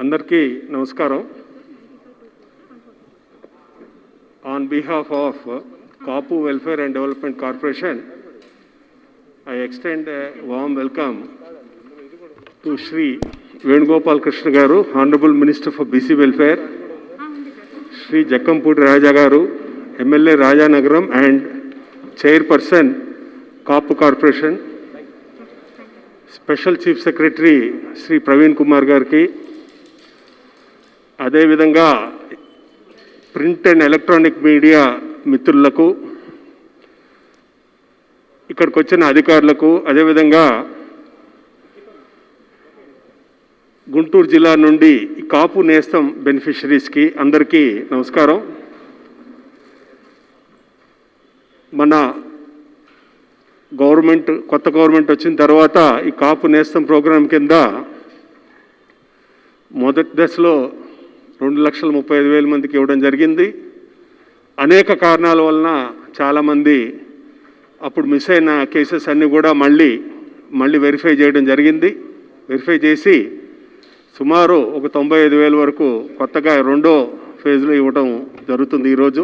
అందరికీ నమస్కారం. On behalf of Kapu Welfare and Development Corporation, I extend a warm welcome to Shri Venugopal Krishna Garu, Honorable Minister for BC Welfare, Shri Jakkampudi Raja Garu, MLA Rajanagaram and Chairperson Kapu Corporation, Special Chief Secretary Shri Praveen Kumar Garki, అదే విధంగా print and electronic media మిత్రులకు, ఇక్కడికి వచ్చిన అధికారులకు, అదేవిధంగా గుంటూరు జిల్లా నుండి కాపు నేస్తం బెనిఫిషరీస్కి అందరికీ నమస్కారం. మన కొత్త గవర్నమెంట్ వచ్చిన తర్వాత ఈ కాపు నేస్తం ప్రోగ్రాం కింద మొదటి దశలో 2,35,000 మందికి ఇవ్వడం జరిగింది. అనేక కారణాల వలన చాలామంది అప్పుడు మిస్ అయిన కేసెస్ అన్నీ కూడా మళ్ళీ వెరిఫై చేయడం జరిగింది. వెరిఫై చేసి సుమారు ఒక 95,000 వరకు కొత్తగా రెండో ఫేజ్లో ఇవ్వడం జరుగుతుంది. ఈరోజు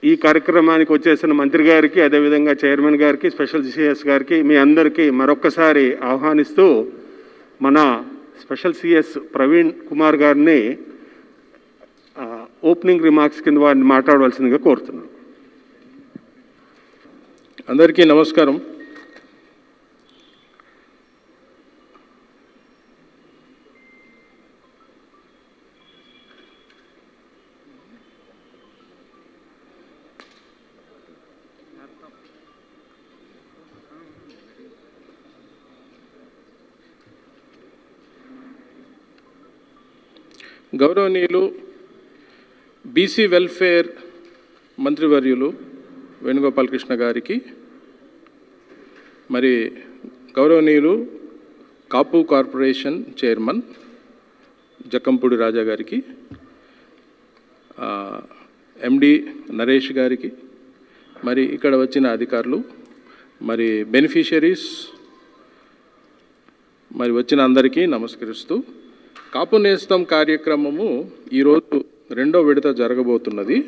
ఈ కార్యక్రమానికి వచ్చేసిన మంత్రి గారికి, అదేవిధంగా చైర్మన్ గారికి, స్పెషల్ సిఎస్ గారికి, మీ అందరికీ మరొక్కసారి ఆహ్వానిస్తూ మన స్పెషల్ సిఎస్ ప్రవీణ్ కుమార్ గారిని ఓపెనింగ్ రిమార్క్స్ కింద వారిని మాట్లాడవలసిందిగా కోరుతున్నాను. అందరికీ నమస్కారం. గౌరవనీయులు బీసీ వెల్ఫేర్ మంత్రివర్యులు వేణుగోపాల్ కృష్ణ గారికి, మరి గౌరవనీయులు కాపు కార్పొరేషన్ చైర్మన్ జక్కంపూడి రాజా గారికి, ఎండి నరేష్ గారికి, మరి ఇక్కడ వచ్చిన అధికారులు, మరి బెనిఫిషరీస్, మరి వచ్చిన అందరికీ నమస్కరిస్తూ, కాపు నేస్తం కార్యక్రమము ఈరోజు రెండో విడత జరగబోతున్నది.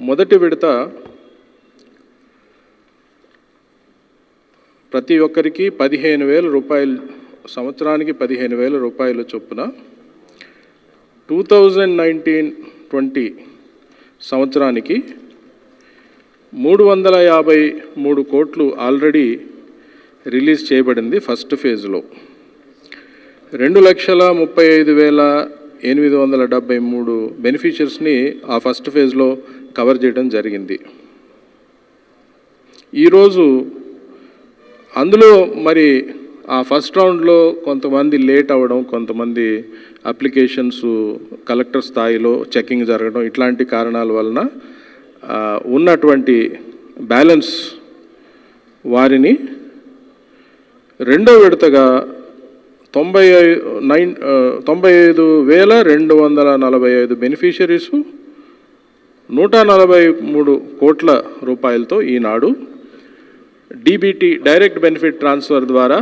మొదటి విడత ప్రతి ఒక్కరికి 15,000 రూపాయలు, సంవత్సరానికి 15,000 రూపాయల చొప్పున 2019-20 సంవత్సరానికి 353 కోట్లు ఆల్రెడీ రిలీజ్ చేయబడింది. ఫస్ట్ ఫేజ్లో 2,35,873 బెనిఫిషియర్స్ని ఆ ఫస్ట్ ఫేజ్లో కవర్ చేయడం జరిగింది. ఈరోజు అందులో మరి ఆ ఫస్ట్ రౌండ్లో కొంతమంది లేట్ అవ్వడం, కొంతమంది అప్లికేషన్స్ కలెక్టర్ స్థాయిలో చెకింగ్ జరగడం, ఇట్లాంటి కారణాల వలన ఉన్నటువంటి బ్యాలెన్స్ వారిని రెండో విడతగా 95,245 బెనిఫిషరీసు 143 కోట్ల రూపాయలతో ఈనాడు డీబీటీ డైరెక్ట్ బెనిఫిట్ ట్రాన్స్ఫర్ ద్వారా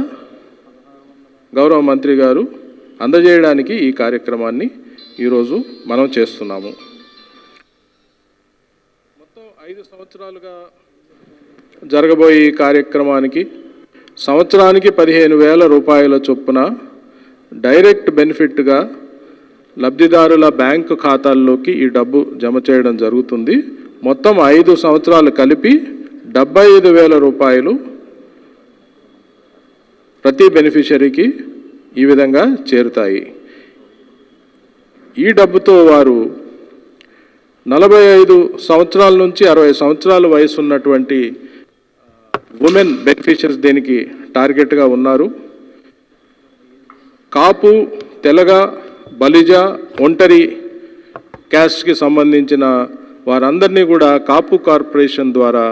గౌరవ మంత్రి గారు అందజేయడానికి ఈ కార్యక్రమాన్ని ఈరోజు మనం చేస్తున్నాము. మొత్తం 5 సంవత్సరాలుగా జరగబోయే ఈ కార్యక్రమానికి సంవత్సరానికి 15,000 రూపాయల చొప్పున డైరెక్ట్ బెనిఫిట్గా లబ్ధిదారుల బ్యాంకు ఖాతాల్లోకి ఈ డబ్బు జమ చేయడం జరుగుతుంది. మొత్తం 5 సంవత్సరాలు కలిపి 75,000 రూపాయలు ప్రతి బెనిఫిషరీకి ఈ విధంగా చేరుతాయి. ఈ డబ్బుతో వారు 45 సంవత్సరాల నుంచి 60 సంవత్సరాల వయసు ఉన్నటువంటి ఉమెన్ బెనిఫిషరీస్ దీనికి టార్గెట్గా ఉన్నారు. కాపు, తెలగ, బలిజ, ఒంటరి క్యాస్ట్కి సంబంధించిన వారందరినీ కూడా కాపు కార్పొరేషన్ ద్వారా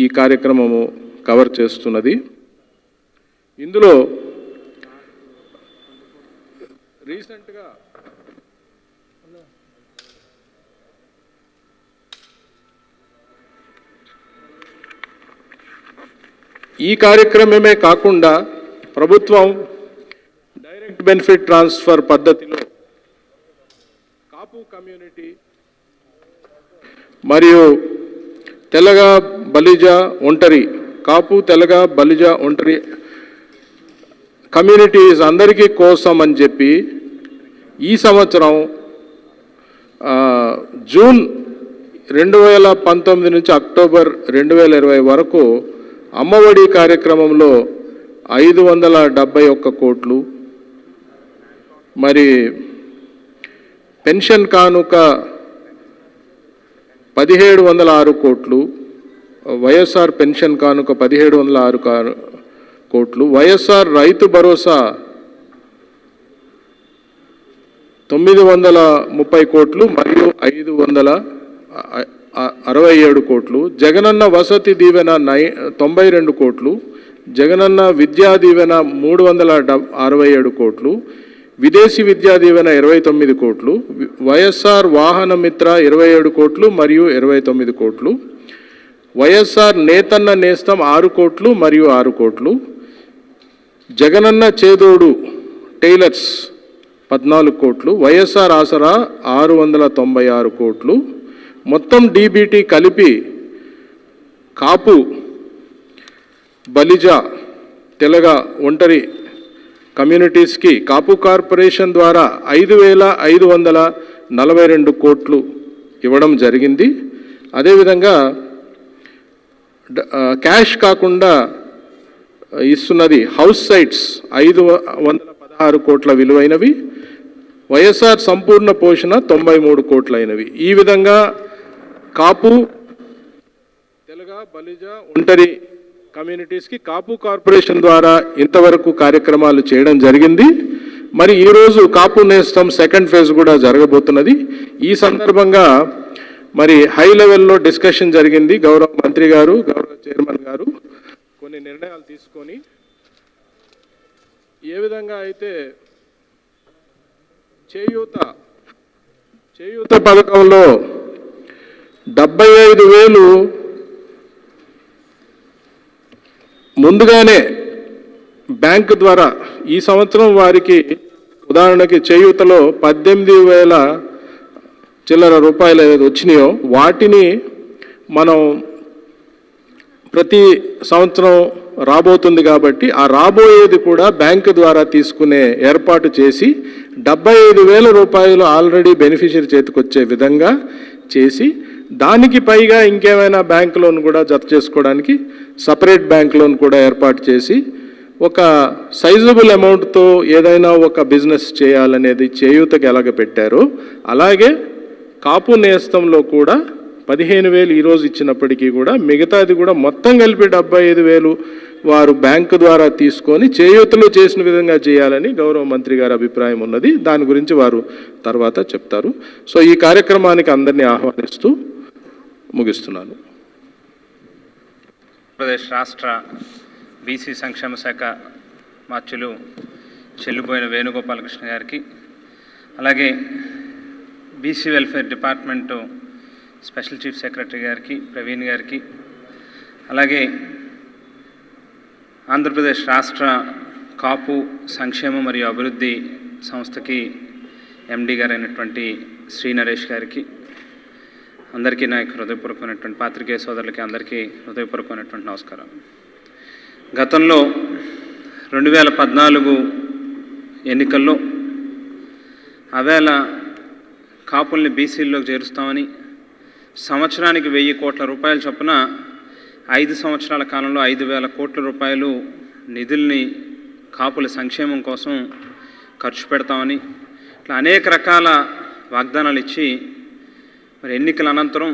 ఈ కార్యక్రమము కవర్ చేస్తున్నది. ఇందులో రీసెంట్గా ఈ కార్యక్రమమే కాకుండా ప్రభుత్వం డైరెక్ట్ బెనిఫిట్ ట్రాన్స్ఫర్ పద్ధతిలో కాపు కమ్యూనిటీ మరియు తెలగ బలిజ ఒంటరి కాపు తెలగ బలిజ ఒంటరి కమ్యూనిటీస్ అందరికీ కోసం అని చెప్పి ఈ సంవత్సరం జూన్ 2019 నుంచి అక్టోబర్ 2020 వరకు అమ్మఒడి కార్యక్రమంలో 571 కోట్లు, మరి పెన్షన్ కానుక 1706 కోట్లు, వైఎస్ఆర్ పెన్షన్ కానుక 1706 కోట్లు, వైఎస్ఆర్ రైతు భరోసా 930 కోట్లు మరియు 567 కోట్లు, జగనన్న వసతి దీవెన 92 కోట్లు, జగనన్న విద్యా దీవెన 367 కోట్లు, విదేశీ విద్యా దీవెన 29 కోట్లు, వైఎస్ఆర్ వాహన మిత్ర 27 కోట్లు మరియు 29 కోట్లు, వైఎస్ఆర్ నేతన్న నేస్తం 6 కోట్లు మరియు 6 కోట్లు, జగనన్న చేదోడు టైలర్స్ 14 కోట్లు, వైఎస్ఆర్ ఆసరా 696 కోట్లు, మొత్తం డీబీటీ కలిపి కాపు బలిజ తెలగ ఒంటరి కమ్యూనిటీస్కి కాపు కార్పొరేషన్ ద్వారా 5542 కోట్లు ఇవ్వడం జరిగింది. అదేవిధంగా క్యాష్ కాకుండా ఇస్తున్నది హౌస్ సైట్స్ 516 కోట్ల విలువైనవి, వైఎస్ఆర్ సంపూర్ణ పోషణ 93 కోట్లైనవి. ఈ విధంగా కాపు తెలగ బలిజ ఒంటరి కమ్యూనిటీస్కి కాపు కార్పొరేషన్ ద్వారా ఇంతవరకు కార్యక్రమాలు చేయడం జరిగింది. మరి ఈరోజు కాపు నేస్తం సెకండ్ ఫేజ్ కూడా జరగబోతున్నది. ఈ సందర్భంగా మరి హై లెవెల్లో డిస్కషన్ జరిగింది. గౌరవ మంత్రి గారు, గౌరవ చైర్మన్ గారు కొన్ని నిర్ణయాలు తీసుకొని ఏ విధంగా అయితే చేయూత పథకంలో 75,000 ముందుగానే బ్యాంకు ద్వారా ఈ సంవత్సరం వారికి ఉదాహరణకి చేయూతలో 18,000 చిల్లర రూపాయలు ఏదైతే వచ్చినాయో వాటిని మనం ప్రతి సంవత్సరం రాబోతుంది కాబట్టి ఆ రాబోయేది కూడా బ్యాంకు ద్వారా తీసుకునే ఏర్పాటు చేసి 75,000 రూపాయలు ఆల్రెడీ బెనిఫిషియరీ చేతికొచ్చే విధంగా చేసి దానికి పైగా ఇంకేమైనా బ్యాంక్ లోన్ కూడా జత చేసుకోవడానికి సపరేట్ బ్యాంక్ లోన్ కూడా ఏర్పాటు చేసి ఒక సైజబుల్ అమౌంట్తో ఏదైనా ఒక బిజినెస్ చేయాలనేది చేయూతకి ఎలాగ పెట్టారో అలాగే కాపు నేస్తంలో కూడా 15,000 ఈరోజు ఇచ్చినప్పటికీ కూడా మిగతాది కూడా మొత్తం కలిపి 75,000 వారు బ్యాంకు ద్వారా తీసుకొని చేయూతలో చేసిన విధంగా చేయాలని గౌరవ మంత్రి గారి అభిప్రాయం ఉన్నది. దాని గురించి వారు తర్వాత చెప్తారు. సో ఈ కార్యక్రమానికి అందరినీ ఆహ్వానిస్తూ ముగిస్తున్నాను. ఆంధ్రప్రదేశ్ రాష్ట్ర బీసీ సంక్షేమ శాఖ మార్చులు చెల్లిపోయిన వేణుగోపాలకృష్ణ గారికి, అలాగే BC welfare department special chief secretary గారికి ప్రవీణ్ గారికి, అలాగే ఆంధ్రప్రదేశ్ రాష్ట్ర కాపు సంక్షేమ మరియు అభివృద్ధి సంస్థకి ఎండి గారైనటువంటి శ్రీ నరేష్ గారికి, అందరికీ నా యొక్క హృదయపూర్వకమైనటువంటి పాత్రికేయ సోదరులకి అందరికీ హృదయపూర్వకమైనటువంటి నమస్కారం. గతంలో 2014 ఎన్నికల్లో అవేళ కాపుల్ని బీసీల్లోకి చేరుస్తామని సంవత్సరానికి 1,000 కోట్ల రూపాయలు చొప్పున 5 సంవత్సరాల కాలంలో 5,000 కోట్ల రూపాయలు నిధుల్ని కాపుల సంక్షేమం కోసం ఖర్చు పెడతామని ఇట్లా అనేక రకాల వాగ్దానాలు ఇచ్చి మరి ఎన్నికల అనంతరం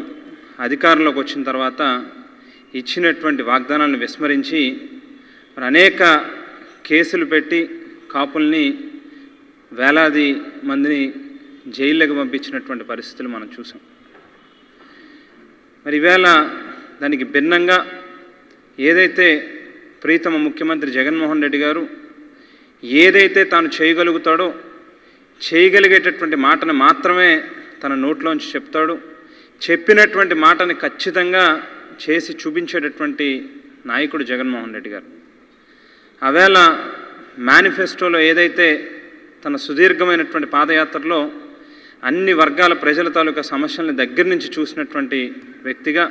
అధికారంలోకి వచ్చిన తర్వాత ఇచ్చినటువంటి వాగ్దానాలను విస్మరించి మరి అనేక కేసులు పెట్టి కాపుల్ని వేలాది మందిని జైళ్ళకి పంపించినటువంటి పరిస్థితులు మనం చూసాం. మరి ఈవేళ దానికి భిన్నంగా ఏదైతే ప్రీతమ ముఖ్యమంత్రి జగన్మోహన్ రెడ్డి గారు ఏదైతే తాను చేయగలుగుతాడో చేయగలిగేటటువంటి మాటను మాత్రమే తన నోట్లోంచి చెప్తాడు, చెప్పినటువంటి మాటని ఖచ్చితంగా చేసి చూపించేటటువంటి నాయకుడు జగన్మోహన్ రెడ్డి గారు. ఆవేళ మేనిఫెస్టోలో ఏదైతే తన సుదీర్ఘమైనటువంటి పాదయాత్రలో అన్ని వర్గాల ప్రజల తాలూకా సమస్యలను దగ్గర నుంచి చూసినటువంటి వ్యక్తిగా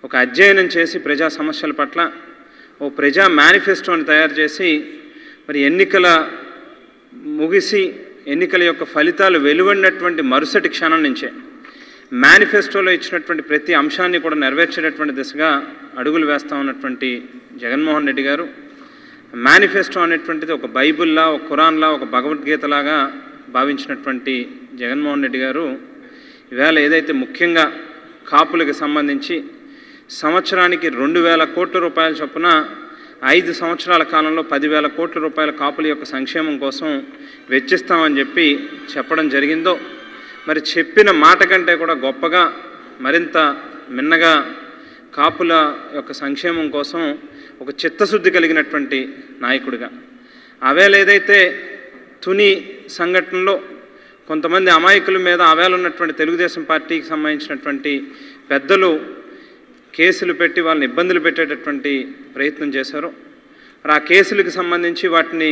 ఒక అధ్యయనం చేసి ప్రజా సమస్యల పట్ల ఓ ప్రజా మేనిఫెస్టోని తయారు చేసి మరి ఎన్నికల ముగిసి ఎన్నికల యొక్క ఫలితాలు వెలువడినటువంటి మరుసటి క్షణం నుంచే మేనిఫెస్టోలో ఇచ్చినటువంటి ప్రతి అంశాన్ని కూడా నెరవేర్చేటటువంటి దిశగా అడుగులు వేస్తూ ఉన్నటువంటి జగన్మోహన్ రెడ్డి గారు మేనిఫెస్టో అనేటువంటిది ఒక బైబిల్లా, ఒక ఖురాన్లా, ఒక భగవద్గీతలాగా భావించినటువంటి జగన్మోహన్ రెడ్డి గారు ఈవేళ ఏదైతే ముఖ్యంగా కాపులకు సంబంధించి సంవత్సరానికి 2,000 కోట్ల రూపాయల చొప్పున 5 సంవత్సరాల కాలంలో 10,000 కోట్ల రూపాయల కాపుల యొక్క సంక్షేమం కోసం వెచ్చిస్తామని చెప్పడం జరిగిందో, మరి చెప్పిన మాట కంటే కూడా గొప్పగా మరింత మిన్నగా కాపుల యొక్క సంక్షేమం కోసం ఒక చిత్తశుద్ధి కలిగినటువంటి నాయకుడిగా ఆవేళ ఏదైతే తుని సంఘటనలో కొంతమంది అమాయకుల మీద ఆవేళ ఉన్నటువంటి తెలుగుదేశం పార్టీకి సంబంధించినటువంటి పెద్దలు కేసులు పెట్టి వాళ్ళని ఇబ్బందులు పెట్టేటటువంటి ప్రయత్నం చేశారు. ఆ కేసులకు సంబంధించి వాటిని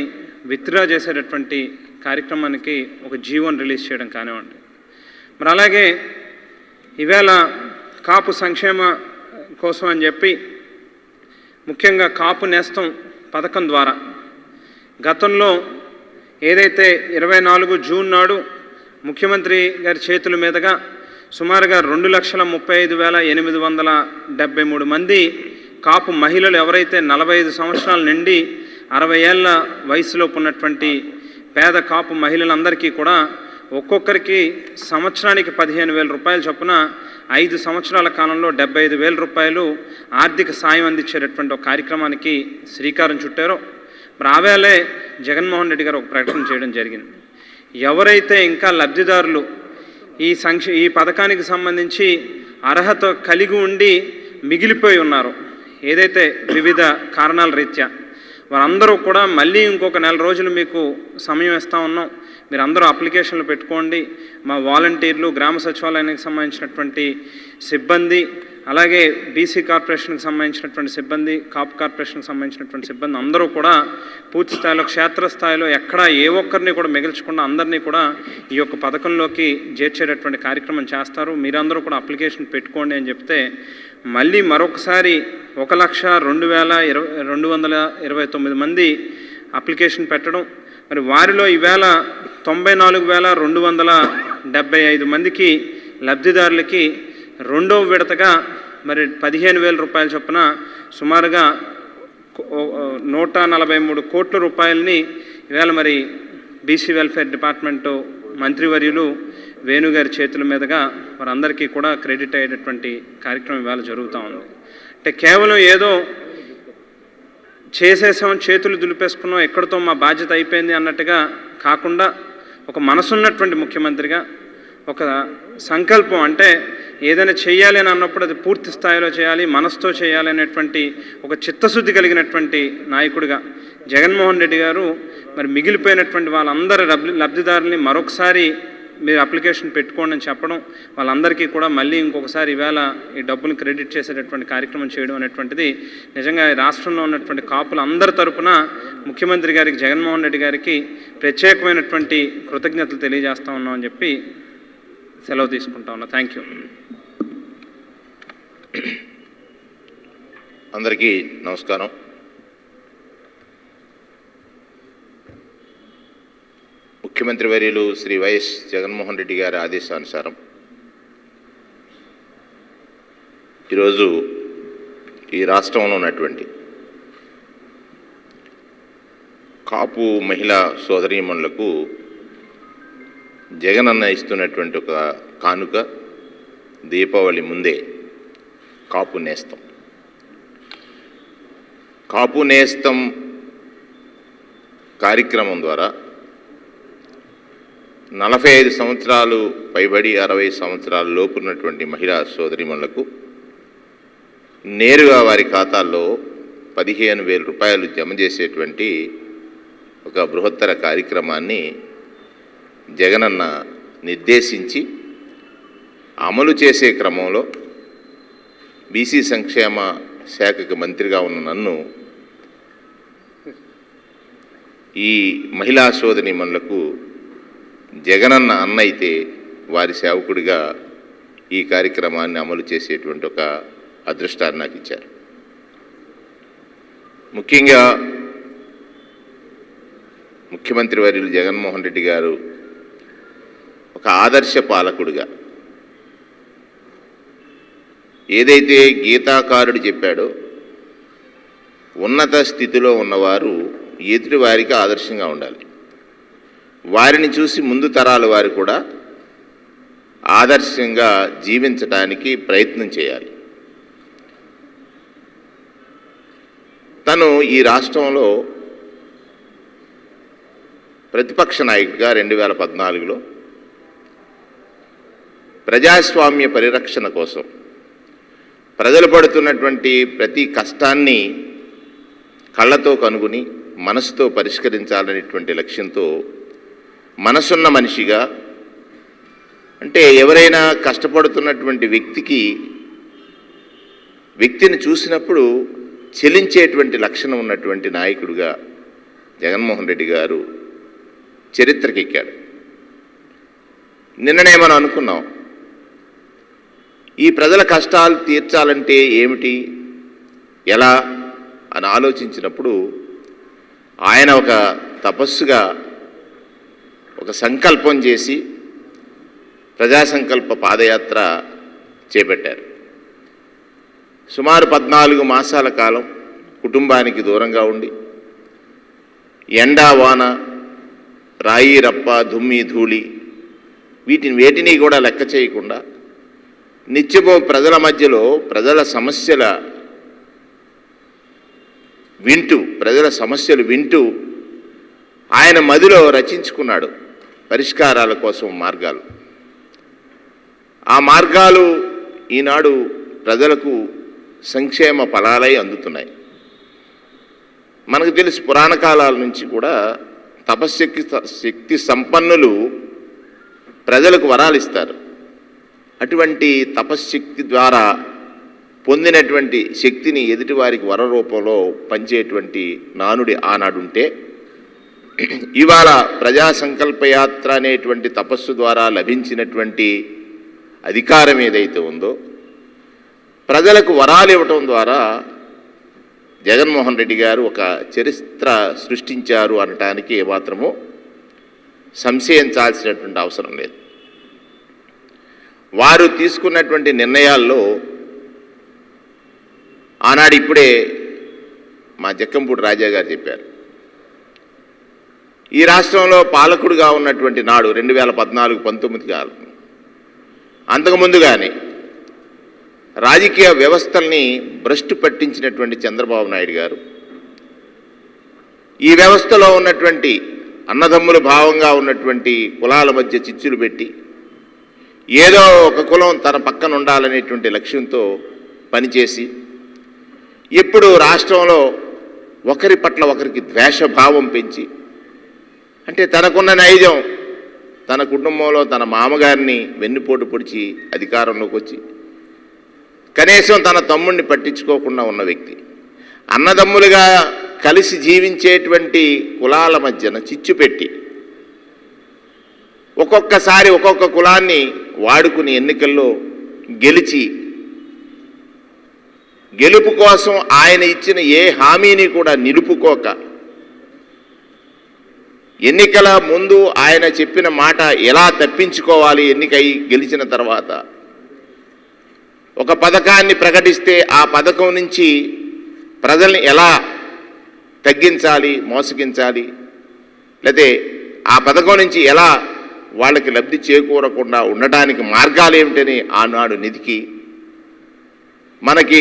విత్డ్రా చేసేటటువంటి కార్యక్రమానికి ఒక జీవోని రిలీజ్ చేయడం కానివ్వండి, మరి అలాగే ఈవేళ కాపు సంక్షేమ కోసం అని చెప్పి ముఖ్యంగా కాపు నేస్తం పథకం ద్వారా గతంలో ఏదైతే 24 జూన్ నాడు ముఖ్యమంత్రి గారి చేతుల మీదుగా సుమారుగా 2,35,873 మంది కాపు మహిళలు ఎవరైతే 45 సంవత్సరాల నుండి 60 ఏళ్ల వయసులోపు ఉన్నటువంటి పేద కాపు మహిళలందరికీ కూడా ఒక్కొక్కరికి సంవత్సరానికి 15,000 రూపాయల చొప్పున 5 సంవత్సరాల కాలంలో 75,000 రూపాయలు ఆర్థిక సాయం అందించేటటువంటి ఒక కార్యక్రమానికి శ్రీకారం చుట్టారో, మరి ఆవేళే జగన్మోహన్ రెడ్డి గారు ఒక ప్రకటన చేయడం జరిగింది. ఎవరైతే ఇంకా లబ్ధిదారులు ఈ పథకానికి సంబంధించి అర్హత కలిగి ఉండి మిగిలిపోయి ఉన్నారో, ఏదైతే వివిధ కారణాల రీత్యా వారందరూ కూడా మళ్ళీ ఇంకొక 4 రోజులు మీకు సమయం ఇస్తూ ఉన్నాం, మీరు అందరూ అప్లికేషన్లు పెట్టుకోండి. మా వాలంటీర్లు, గ్రామ సచివాలయానికి సంబంధించినటువంటి సిబ్బంది, అలాగే బీసీ కార్పొరేషన్కి సంబంధించినటువంటి సిబ్బంది, కాపు కార్పొరేషన్కి సంబంధించినటువంటి సిబ్బంది అందరూ కూడా పూర్తి స్థాయిలో క్షేత్రస్థాయిలో ఎక్కడా ఏ ఒక్కరిని కూడా మిగిల్చకుండా అందరినీ కూడా ఈ యొక్క పథకంలోకి చేర్చేటటువంటి కార్యక్రమం చేస్తారు. మీరందరూ కూడా అప్లికేషన్ పెట్టుకోండి అని చెప్తే మళ్ళీ మరొకసారి 1,02,229 మంది అప్లికేషన్ పెట్టడం, మరి వారిలో ఈవేళ 94,275 మందికి లబ్ధిదారులకి రెండవ విడతగా మరి 15,000 రూపాయల చొప్పున సుమారుగా 143 కోట్ల రూపాయలని ఈవేళ మరి బీసీ వెల్ఫేర్ డిపార్ట్మెంటు మంత్రివర్యులు వేణుగారి చేతుల మీదుగా వారందరికీ కూడా క్రెడిట్ అయ్యేటటువంటి కార్యక్రమం ఇవాళ జరుగుతూ ఉంది. అంటే కేవలం ఏదో చేసేసాం, చేతులు దులిపేసుకున్నాం, ఎక్కడితో మా బాధ్యత అయిపోయింది అన్నట్టుగా కాకుండా ఒక మనసున్నటువంటి ముఖ్యమంత్రిగా ఒక సంకల్పం, అంటే ఏదైనా చేయాలి అని అన్నప్పుడు అది పూర్తి స్థాయిలో చేయాలి, మనసుతో చేయాలి అనేటువంటి ఒక చిత్తశుద్ధి కలిగినటువంటి నాయకుడిగా జగన్మోహన్ రెడ్డి గారు మరి మిగిలిపోయినటువంటి వాళ్ళందరి లబ్ధిదారుల్ని మరొకసారి మీరు అప్లికేషన్ పెట్టుకోండి అని చెప్పడం, వాళ్ళందరికీ కూడా మళ్ళీ ఇంకొకసారి ఈవేళ ఈ డబ్బులు క్రెడిట్ చేసేటటువంటి కార్యక్రమం చేయడం అనేటువంటిది నిజంగా రాష్ట్రంలో ఉన్నటువంటి కాపులందరి తరపున ముఖ్యమంత్రి గారికి, జగన్మోహన్ రెడ్డి గారికి ప్రత్యేకమైనటువంటి కృతజ్ఞతలు తెలియజేస్తా ఉన్నామని చెప్పి సెలవు తీసుకుంటా ఉన్నా. Thank you. అందరికీ నమస్కారం. ముఖ్యమంత్రి వర్యులు శ్రీ వైఎస్ జగన్మోహన్ రెడ్డి గారి ఆదేశానుసారం ఈరోజు ఈ రాష్ట్రంలో ఉన్నటువంటి కాపు మహిళా సోదరీమణులకు జగనన్న ఇస్తున్నటువంటి ఒక కానుక దీపావళి ముందే కాపు నేస్తం. కాపు నేస్తం కార్యక్రమం ద్వారా 45 సంవత్సరాలు పైబడి 60 సంవత్సరాల లోపు ఉన్నటువంటి మహిళా సోదరిమణులకు నేరుగా వారి ఖాతాల్లో 15,000 రూపాయలు జమ చేసేటువంటి ఒక బృహత్తర కార్యక్రమాన్ని జగనన్న నిర్దేశించి అమలు చేసే క్రమంలో బీసీ సంక్షేమ శాఖకు మంత్రిగా ఉన్న నన్ను ఈ మహిళా సోదరీమణులకు జగనన్న అన్న అయితే వారి సేవకుడిగా ఈ కార్యక్రమాన్ని అమలు చేసేటువంటి ఒక అదృష్టాన్ని నాకు ఇచ్చారు. ముఖ్యంగా ముఖ్యమంత్రి వర్యులు జగన్మోహన్ రెడ్డి గారు ఒక ఆదర్శ పాలకుడిగా ఏదైతే గీతాకారుడు చెప్పాడో ఉన్నత స్థితిలో ఉన్నవారు ఎదుటి వారికి ఆదర్శంగా ఉండాలి. వారిని చూసి ముందు తరాల వారు కూడా ఆదర్శంగా జీవించడానికి ప్రయత్నం చేయాలి. తను ఈ రాష్ట్రంలో ప్రతిపక్ష నాయకుడిగా 2014లో ప్రజాస్వామ్య పరిరక్షణ కోసం ప్రజలు పడుతున్నటువంటి ప్రతి కష్టాన్ని కళ్ళతో కనుగొని మనసుతో పరిష్కరించాలనేటువంటి లక్ష్యంతో మనసున్న మనిషిగా, అంటే ఎవరైనా కష్టపడుతున్నటువంటి వ్యక్తిని చూసినప్పుడు చెలించేటువంటి లక్షణం ఉన్నటువంటి నాయకుడిగా జగన్మోహన్ రెడ్డి గారు చరిత్రకెక్కాడు. నిన్ననే మనం అనుకున్నాం, ఈ ప్రజల కష్టాలు తీర్చాలంటే ఏమిటి, ఎలా అని ఆలోచించినప్పుడు ఆయన ఒక తపస్సుగా ఒక సంకల్పం చేసి ప్రజా సంకల్ప పాదయాత్ర చేపట్టారు. సుమారు 14 మాసాల కాలం కుటుంబానికి దూరంగా ఉండి ఎండా వాన, రాయి రప్ప, దుమ్మి ధూళి వేటిని కూడా లెక్క చేయకుండా నిత్యము ప్రజల మధ్యలో ప్రజల సమస్యలు వింటూ ఆయన మదిలో రచించుకున్నాడు పరిష్కారాల కోసం మార్గాలు. ఆ మార్గాలు ఈనాడు ప్రజలకు సంక్షేమ ఫలాలై అందుతున్నాయి. మనకు తెలుసు, పురాణ కాలాల నుంచి కూడా శక్తి సంపన్నులు ప్రజలకు వరాలు ఇస్తారు. అటువంటి తపశ్శక్తి ద్వారా పొందినటువంటి శక్తిని ఎదుటివారికి వర రూపంలో పంచేటువంటి నానుడి ఆనాడుంటే, ఇవాళ ప్రజా సంకల్పయాత్ర అనేటువంటి తపస్సు ద్వారా లభించినటువంటి అధికారం ఏదైతే ఉందో, ప్రజలకు వరాలు ఇవ్వటం ద్వారా జగన్మోహన్ రెడ్డి గారు ఒక చరిత్ర సృష్టించారు అనటానికి ఏమాత్రమూ సంశయించాల్సినటువంటి అవసరం లేదు. వారు తీసుకున్నటువంటి నిర్ణయాల్లో ఆనాడు ఇప్పుడే మా జక్కంపూడి రాజా గారు చెప్పారు, ఈ రాష్ట్రంలో పాలకుడుగా ఉన్నటువంటి నాడు 2014-19 కాలం, అంతకుముందు కానీ రాజకీయ వ్యవస్థల్ని భ్రష్టు పట్టించినటువంటి చంద్రబాబు నాయుడు గారు ఈ వ్యవస్థలో ఉన్నటువంటి అన్నదమ్ముల భావంగా ఉన్నటువంటి కులాల మధ్య చిచ్చులు పెట్టి ఏదో ఒక కులం తన పక్కన ఉండాలనేటువంటి లక్ష్యంతో పనిచేసి ఇప్పుడు రాష్ట్రంలో ఒకరి పట్ల ఒకరికి ద్వేషభావం పెంచి, అంటే తనకున్న నైజం తన కుటుంబంలో తన మామగారిని వెన్నుపోటు పొడిచి అధికారంలోకి వచ్చి కనీసం తన తమ్ముడిని పట్టించుకోకుండా ఉన్న వ్యక్తి, అన్నదమ్ములుగా కలిసి జీవించేటువంటి కులాల మధ్యన చిచ్చు పెట్టి ఒక్కొక్కసారి ఒక్కొక్క కులాన్ని వాడుకుని ఎన్నికల్లో గెలిచి గెలుపు కోసం ఆయన ఇచ్చిన ఏ హామీని కూడా నిలుపుకోక, ఎన్నికల ముందు ఆయన చెప్పిన మాట ఎలా తప్పించుకోవాలి, ఎన్నికై గెలిచిన తర్వాత ఒక పథకాన్ని ప్రకటిస్తే ఆ పథకం నుంచి ప్రజల్ని ఎలా తగ్గించాలి, మోసగించాలి, లేతే ఆ పథకం నుంచి ఎలా వాళ్ళకి లబ్ధి చేకూరకుండా ఉండటానికి మార్గాలు ఏమిటని ఆనాడు నిధికి మనకి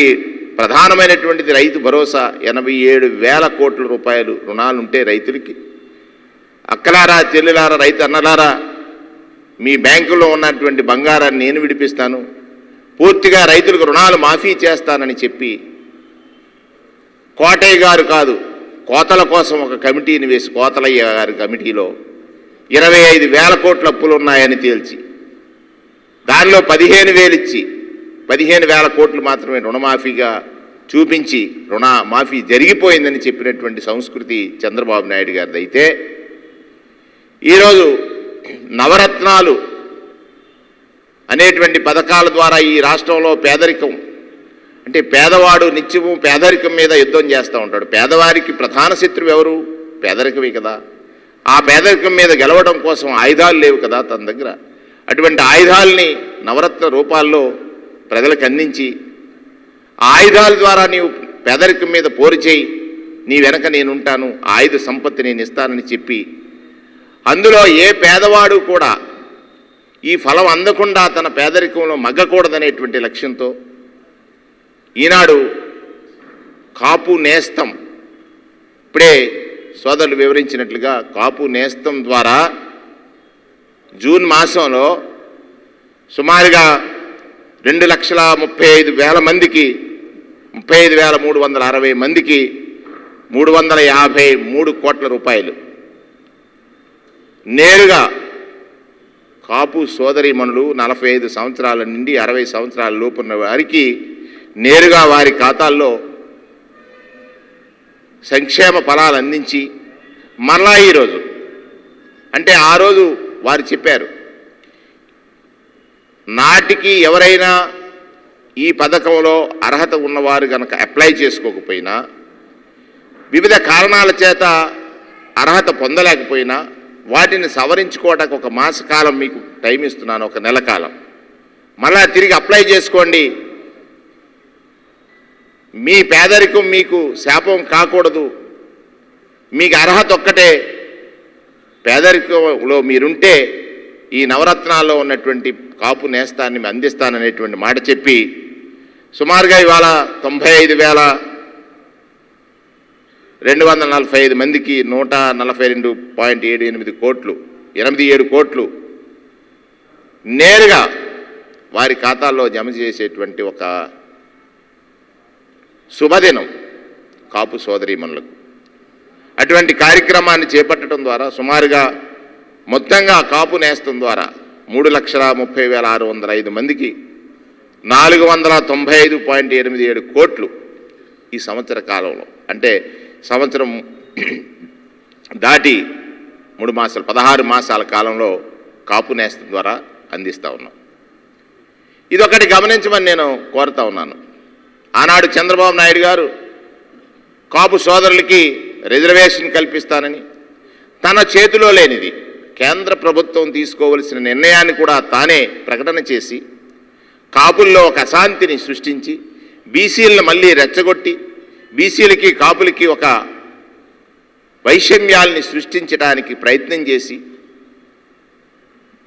ప్రధానమైనటువంటిది రైతు భరోసా. 87,000 కోట్ల రూపాయలు రుణాలుంటే రైతులకి, అక్కలారా చెల్లెలారా రైతు అన్నలారా, మీ బ్యాంకులో ఉన్నటువంటి బంగారాన్ని నేను విడిపిస్తాను, పూర్తిగా రైతులకు రుణాలు మాఫీ చేస్తానని చెప్పి కోటయ్య గారు కాదు, కోతల కోసం ఒక కమిటీని వేసి కోతలయ్య గారి కమిటీలో 25,000 కోట్ల అప్పులు ఉన్నాయని తేల్చి దానిలో 15,000 ఇచ్చి 15,000 కోట్లు మాత్రమే రుణమాఫీగా చూపించి రుణ మాఫీ జరిగిపోయిందని చెప్పినటువంటి సంస్కృతి చంద్రబాబు నాయుడు గారిది. అయితే ఈరోజు నవరత్నాలు అనేటువంటి పథకాల ద్వారా ఈ రాష్ట్రంలో పేదరికం అంటే పేదవాడు నిత్యము పేదరికం మీద యుద్ధం చేస్తూ ఉంటాడు. పేదవారికి ప్రధాన శత్రువు ఎవరు? పేదరికమే కదా. ఆ పేదరికం మీద గెలవడం కోసం ఆయుధాలు లేవు కదా తన దగ్గర. అటువంటి ఆయుధాలని నవరత్న రూపాల్లో ప్రజలకు అందించి ఆ ఆయుధాల ద్వారా నీవు పేదరికం మీద పోరు చేయి, నీ వెనక నేనుంటాను, ఆయుధ సంపత్తి నేను ఇస్తానని చెప్పి అందులో ఏ పేదవాడు కూడా ఈ ఫలం అందకుండా తన పేదరికంలో మగ్గకూడదనేటువంటి లక్ష్యంతో ఈనాడు కాపు నేస్తం, ఇప్పుడే సోదరులు వివరించినట్లుగా కాపు నేస్తం ద్వారా జూన్ మాసంలో సుమారుగా 2,35,000 మందికి 35,360 మందికి 353 కోట్ల రూపాయలు నేరుగా కాపు సోదరీమణులు 45 సంవత్సరాల నుండి 60 సంవత్సరాల లోపున్న వారికి నేరుగా వారి ఖాతాల్లో సంక్షేమ ఫలాలు అందించి మరలా ఈరోజు అంటే ఆ రోజు వారు చెప్పారు, నాటికి ఎవరైనా ఈ పథకంలో అర్హత ఉన్నవారు కనుక అప్లై చేసుకోకపోయినా, వివిధ కారణాల చేత అర్హత పొందలేకపోయినా వాటిని సవరించుకోవడానికి 1 మాస కాలం మీకు టైం ఇస్తున్నాను, 1 నెల కాలం. మళ్ళా తిరిగి అప్లై చేసుకోండి, మీ పేదరికం మీకు శాపం కాకూడదు, మీకు అర్హత ఒక్కటే, పేదరికంలో మీరుంటే ఈ నవరత్నాల్లో ఉన్నటువంటి కాపు నేస్తాన్ని అందిస్తాననేటువంటి మాట చెప్పి సుమారుగా ఇవాళ 95,245 మందికి 142.78 కోట్లు 87 కోట్లు నేరుగా వారి ఖాతాల్లో జమ చేసేటువంటి ఒక శుభదినం కాపు సోదరీమణులకు. అటువంటి కార్యక్రమాన్ని చేపట్టడం ద్వారా సుమారుగా మొత్తంగా కాపు నేస్తం ద్వారా 3,30,605 మందికి 495.87 కోట్లు ఈ సంవత్సర కాలంలో, అంటే సంవత్సరం దాటి 3 మాసాలు 16 మాసాల కాలంలో కాపు నేస్తం ద్వారా అందిస్తూ ఉన్నాం. ఇదొకటి గమనించమని నేను కోరుతా ఉన్నాను. ఆనాడు చంద్రబాబు నాయుడు గారు కాపు సోదరులకి రిజర్వేషన్ కల్పిస్తానని తన చేతిలో లేనిది కేంద్ర ప్రభుత్వం తీసుకోవలసిన నిర్ణయాన్ని కూడా తానే ప్రకటన చేసి కాపుల్లో ఒక అశాంతిని సృష్టించి బీసీలను మళ్ళీ రెచ్చగొట్టి బీసీలకి కాపులకి ఒక వైషమ్యాల్ని సృష్టించడానికి ప్రయత్నం చేసి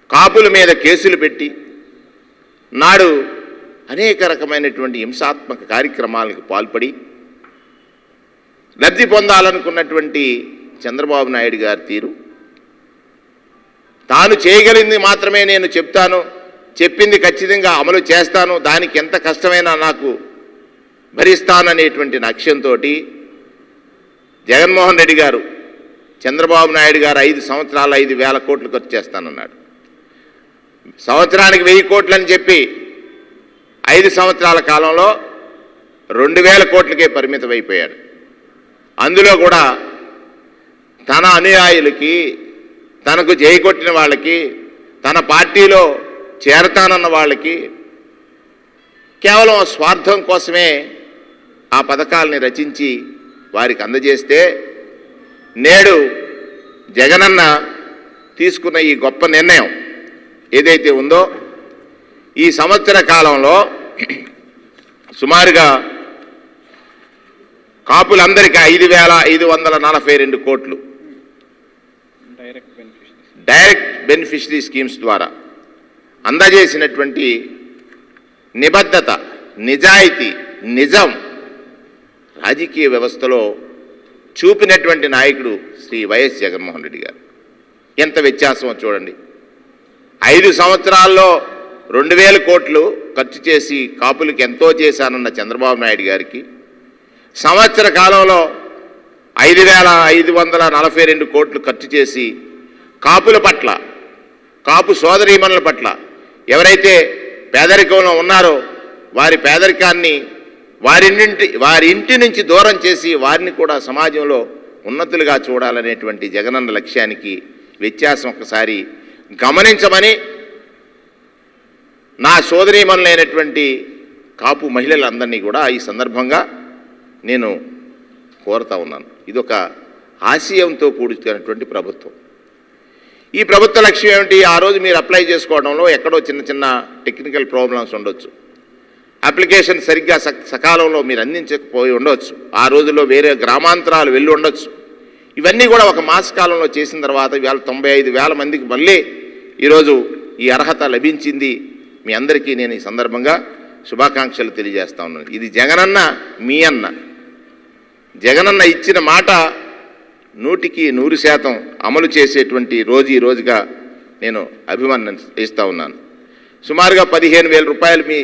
కాపుల మీద కేసులు పెట్టి నాడు అనేక రకమైనటువంటి హింసాత్మక కార్యక్రమాలకు పాల్పడి లబ్ధి పొందాలనుకున్నటువంటి చంద్రబాబు నాయుడు గారి తీరు, తాను చేయగలిగింది మాత్రమే నేను చెప్తాను, చెప్పింది ఖచ్చితంగా అమలు చేస్తాను, దానికి ఎంత కష్టమైనా నాకు భరిస్తాననేటువంటి లక్ష్యంతో జగన్మోహన్ రెడ్డి గారు చంద్రబాబు నాయుడు గారు 5 సంవత్సరాలు 5,000 కోట్లు ఖర్చు చేస్తానన్నాడు. సంవత్సరానికి 1,000 కోట్లని చెప్పి 5 సంవత్సరాల కాలంలో 2,000 కోట్లకే పరిమితం అయిపోయాడు. అందులో కూడా తన అనుయాయులకి, తనకు జైకొట్టిన వాళ్ళకి, తన పార్టీలో చేరతానన్న వాళ్ళకి కేవలం స్వార్థం కోసమే ఆ పథకాలని రచించి వారికి అందజేస్తే, నేడు జగనన్న తీసుకున్న ఈ గొప్ప నిర్ణయం ఏదైతే ఉందో ఈ సంవత్సర కాలంలో సుమారుగా కాపులందరికీ 5,542 కోట్లు డైరెక్ట్ బెనిఫిషరీ స్కీమ్స్ ద్వారా అందజేసినటువంటి నిబద్ధత, నిజాయితీ, నిజం రాజకీయ వ్యవస్థలో చూపినటువంటి నాయకుడు శ్రీ వైఎస్ జగన్మోహన్ రెడ్డి గారు. ఎంత వ్యత్యాసమో చూడండి. 5 సంవత్సరాల్లో 2,000 కోట్లు ఖర్చు చేసి కాపులకు ఎంతో చేశానన్న చంద్రబాబు నాయుడు గారికి సంవత్సర కాలంలో 5,542 కోట్లు ఖర్చు చేసి కాపుల పట్ల, కాపు సోదరీమణుల పట్ల ఎవరైతే పేదరికంలో ఉన్నారో వారి పేదరికాన్ని వారి ఇంటి నుంచి దూరం చేసి వారిని కూడా సమాజంలో ఉన్నతులుగా చూడాలనేటువంటి జగనన్న లక్ష్యానికి వ్యత్యాసం ఒకసారి గమనించమని నా సోదరీమణులైనటువంటి కాపు మహిళలందరినీ కూడా ఈ సందర్భంగా నేను కోరుతా ఉన్నాను. ఇదొక ఆశయంతో కూడుకున్నటువంటి ప్రభుత్వం. ఈ ప్రభుత్వ లక్ష్యం ఏమిటి? ఆ రోజు మీరు అప్లై చేసుకోవడంలో ఎక్కడో చిన్న చిన్న టెక్నికల్ ప్రాబ్లమ్స్ ఉండొచ్చు, అప్లికేషన్ సరిగ్గా సకాలంలో మీరు అందించకపోయి ఉండవచ్చు, ఆ రోజుల్లో వేరే గ్రామాంతరాలు వెళ్ళి ఉండొచ్చు. ఇవన్నీ కూడా ఒక మాస కాలంలో చేసిన తర్వాత ఇవాళ 95,000 మందికి మళ్ళీ ఈరోజు ఈ అర్హత లభించింది. మీ అందరికీ నేను ఈ సందర్భంగా శుభాకాంక్షలు తెలియజేస్తా ఉన్నాను. ఇది జగనన్న మీ అన్న. జగనన్న ఇచ్చిన మాట 100% అమలు చేసేటువంటి రోజు ఈ రోజుగా నేను అభివర్ణిస్తూ ఉన్నాను. సుమారుగా 15,000 రూపాయలు మీ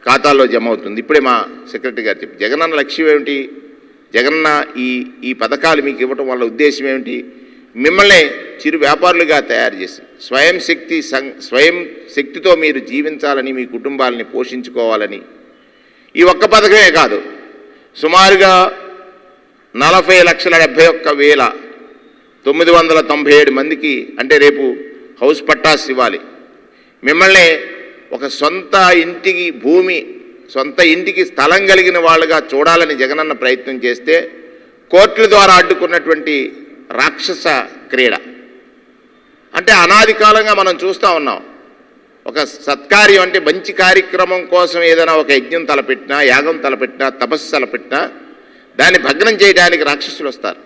ఖాతాల్లో జమ అవుతుంది. ఇప్పుడే మా సెక్రటరీ గారు చెప్పి జగనన్న లక్ష్యం ఏమిటి, జగనన్న ఈ పథకాలు మీకు ఇవ్వటం వల్ల ఉద్దేశం ఏమిటి? మిమ్మల్ని చిరు వ్యాపారులుగా తయారు చేసి స్వయం శక్తితో మీరు జీవించాలని, మీ కుటుంబాలని పోషించుకోవాలని ఈ ఒక్క పథకమే కాదు, సుమారుగా 40,71,997 మందికి అంటే రేపు హౌస్ పట్టాస్ ఇవ్వాలి. మిమ్మల్ని ఒక సొంత ఇంటికి స్థలం కలిగిన వాళ్ళుగా చూడాలని జగనన్న ప్రయత్నం చేస్తే కోర్టుల ద్వారా అడ్డుకున్నటువంటి రాక్షస క్రీడ. అంటే అనాది కాలంగా మనం చూస్తూ ఉన్నాం. ఒక సత్కార్యం అంటే మంచి కార్యక్రమం కోసం ఏదైనా ఒక యజ్ఞం తలపెట్టినా, యాగం తలపెట్టినా, తపస్సు తలపెట్టినా దాన్ని భగ్నం చేయడానికి రాక్షసులు వస్తారు.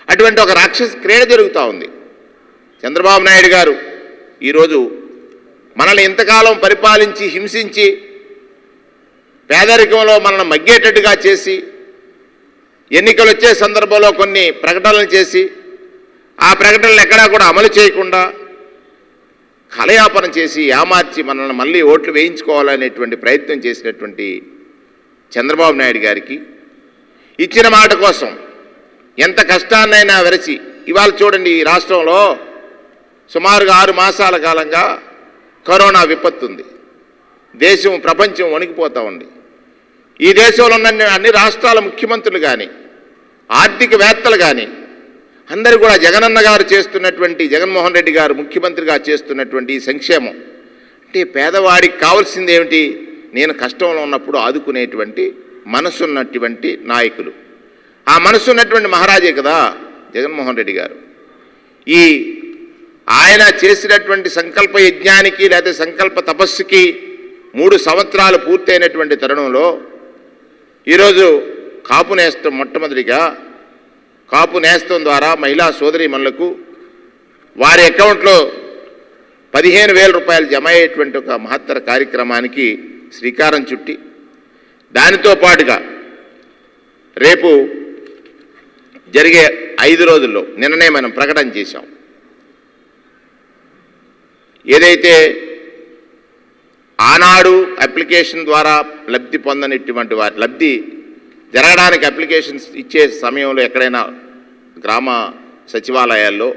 అటువంటి ఒక రాక్షస క్రీడ జరుగుతూ ఉంది. చంద్రబాబు నాయుడు గారు ఈరోజు మనల్ని ఇంతకాలం పరిపాలించి హింసించి పేదరికంలో మనల్ని మగ్గేటట్టుగా చేసి ఎన్నికలు వచ్చే సందర్భంలో కొన్ని ప్రకటనలు చేసి ఆ ప్రకటనలు ఎక్కడా కూడా అమలు చేయకుండా కలయాపన చేసి ఏమార్చి మనల్ని మళ్ళీ ఓట్లు వేయించుకోవాలనేటువంటి ప్రయత్నం చేసినటువంటి చంద్రబాబు నాయుడు గారికి ఇచ్చిన మాట కోసం ఎంత కష్టాన్నైనా వెరచి ఇవాళ చూడండి, ఈ రాష్ట్రంలో సుమారుగా 6 మాసాల కాలంగా కరోనా విపత్తు ఉంది. దేశం ప్రపంచం వణికిపోతూ ఉంది. ఈ దేశంలో ఉన్న అన్ని రాష్ట్రాల ముఖ్యమంత్రులు కానీ, ఆర్థికవేత్తలు కానీ అందరూ కూడా జగనన్న గారు చేస్తున్నటువంటి, జగన్మోహన్ రెడ్డి గారు ముఖ్యమంత్రిగా చేస్తున్నటువంటి సంక్షేమం అంటే పేదవాడికి కావాల్సింది ఏమిటి? నేను కష్టంలో ఉన్నప్పుడు ఆదుకునేటువంటి మనసున్నటువంటి నాయకులు. ఆ మనసున్నటువంటి మహారాజే కదా జగన్మోహన్ రెడ్డి గారు. ఆయన చేసినటువంటి సంకల్ప యజ్ఞానికి లేదా సంకల్ప తపస్సుకి 3 సంవత్సరాలు పూర్తయినటువంటి తరుణంలో ఈరోజు కాపు నేస్తం, మొట్టమొదటిగా కాపు నేస్తం ద్వారా మహిళా సోదరీమణులకు వారి అకౌంట్లో 15,000 రూపాయలు జమ అయ్యేటువంటి ఒక మహత్తర కార్యక్రమానికి శ్రీకారం చుట్టి దానితో పాటుగా రేపు జరిగే 5 రోజుల్లో నిన్ననే మనం ప్రకటన చేశాం. ఏదైతే ఆనాడు అప్లికేషన్ ద్వారా లబ్ధి పొందనిటువంటి వారి లబ్ధి జరగడానికి అప్లికేషన్స్ ఇచ్చే సమయంలో ఎక్కడైనా గ్రామ సచివాలయాల్లో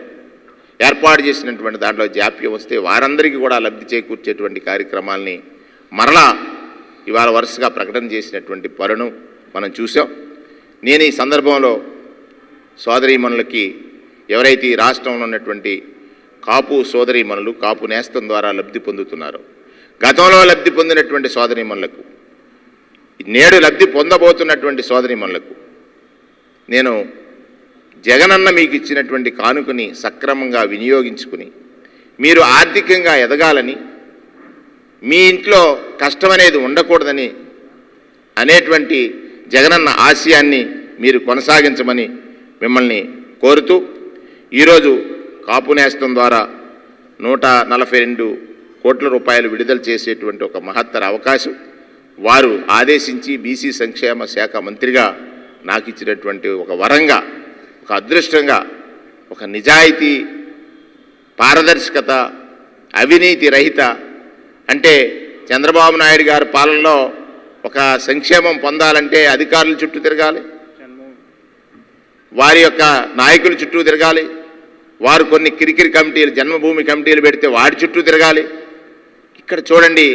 ఏర్పాటు చేసినటువంటి దాంట్లో జాప్యం వస్తే వారందరికీ కూడా లబ్ధి చేకూర్చేటువంటి కార్యక్రమాల్ని మరలా ఇవాళ వరుసగా ప్రకటన చేసినటువంటి పరును మనం చూసాం. నేను ఈ సందర్భంలో సోదరీమణులకి ఎవరైతే ఈ రాష్ట్రంలో ఉన్నటువంటి కాపు సోదరీమణులు కాపు నేస్తం ద్వారా లబ్ధి పొందుతున్నారో, గతంలో లబ్ధి పొందినటువంటి సోదరీమణులకు, నేడు లబ్ధి పొందబోతున్నటువంటి సోదరీమణులకు నేను జగనన్న మీకు ఇచ్చినటువంటి కానుకని సక్రమంగా వినియోగించుకుని మీరు ఆర్థికంగా ఎదగాలని, మీ ఇంట్లో కష్టమనేది ఉండకూడదని అనేటువంటి జగనన్న ఆశయాన్ని మీరు కొనసాగించమని మిమ్మల్ని కోరుతూ ఈరోజు కాపు నేస్తం ద్వారా 142 కోట్ల రూపాయలు విడుదల చేసేటువంటి ఒక మహత్తర అవకాశం వారు ఆదేశించి బీసీ సంక్షేమ శాఖ మంత్రిగా నాకు ఇచ్చినటువంటి ఒక వరంగా, ఒక అదృష్టంగా, ఒక నిజాయితీ, పారదర్శకత, అవినీతి రహిత అంటే చంద్రబాబు నాయుడు గారి పాలనలో ఒక సంక్షేమం పొందాలంటే అధికారుల చుట్టూ తిరగాలి, వారి యొక్క నాయకుల చుట్టూ తిరగాలి, వారు కొన్ని కిరికిరి కమిటీలు, జన్మభూమి కమిటీలు పెడితే వాడి చుట్టూ తిరగాలి. ఇక్కడ చూడండి,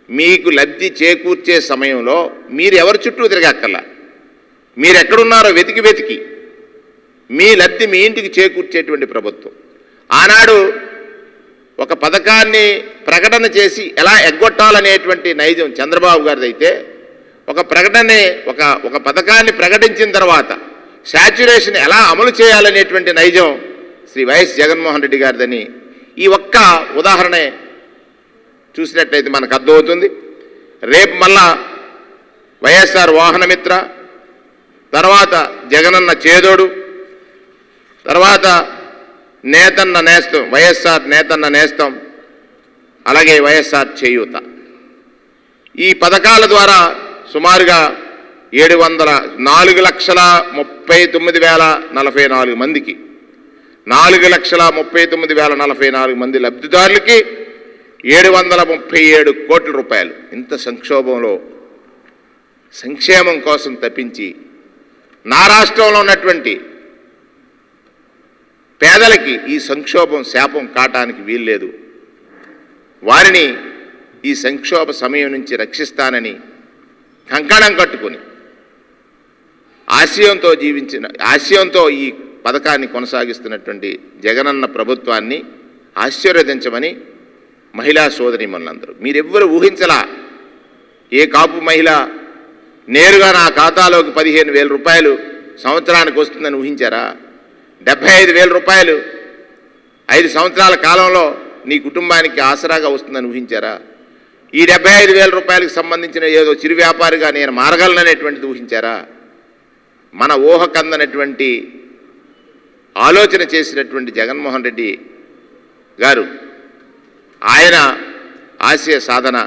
మీకు లబ్ధి చేకూర్చే సమయంలో మీరు ఎవరి చుట్టూ తిరగక్కర్లా, మీరు ఎక్కడున్నారో వెతికి మీ లబ్ధి మీ ఇంటికి చేకూర్చేటువంటి ప్రభుత్వం. ఆనాడు ఒక పథకాన్ని ప్రకటన చేసి ఎలా ఎగ్గొట్టాలనేటువంటి నైజం చంద్రబాబు గారిది అయితే, ఒక పథకాన్ని ప్రకటించిన తర్వాత శాచ్యురేషన్ ఎలా అమలు చేయాలనేటువంటి నైజం శ్రీ వైఎస్ జగన్మోహన్ రెడ్డి గారిదని ఈ ఒక్క ఉదాహరణే చూసినట్లయితే మనకు అర్థమవుతుంది. రేపు మళ్ళా వైఎస్ఆర్ వాహనమిత్ర, తర్వాత జగనన్న చేదోడు, తర్వాత నేతన్న నేస్తం, వైఎస్ఆర్ నేతన్న నేస్తం, అలాగే వైఎస్ఆర్ చేయూత, ఈ పథకాల ద్వారా సుమారుగా 4,39,044 మందికి 4,39,044 మంది లబ్ధిదారులకి 737 కోట్ల రూపాయలు. ఇంత సంక్షోభంలో సంక్షేమం కోసం తప్పించి నా రాష్ట్రంలో ఉన్నటువంటి పేదలకి ఈ సంక్షోభం శాపం కాటానికి వీల్లేదు. వారిని ఈ సంక్షోభ సమయం నుంచి రక్షిస్తానని కంకణం కట్టుకుని ఆశయంతో ఈ పథకాన్ని కొనసాగిస్తున్నటువంటి జగనన్న ప్రభుత్వాన్ని ఆశీర్వదించమని మహిళా సోదరీమణులందరూ, మీరెవ్వరు ఊహించలా. ఏ కాపు మహిళ నేరుగా నా ఖాతాలోకి 15,000 రూపాయలు సంవత్సరానికి వస్తుందని ఊహించారా? 75,000 రూపాయలు 5 సంవత్సరాల కాలంలో నీ కుటుంబానికి ఆసరాగా వస్తుందని ఊహించారా? ఈ 75,000 రూపాయలకు సంబంధించిన ఏదో చిరు వ్యాపారిగా నేను మారగలననేటువంటిది ఊహించారా? మన ఊహకందనటువంటి ఆలోచన చేసినటువంటి జగన్మోహన్ రెడ్డి గారు, ఆయన ఆశయ సాధన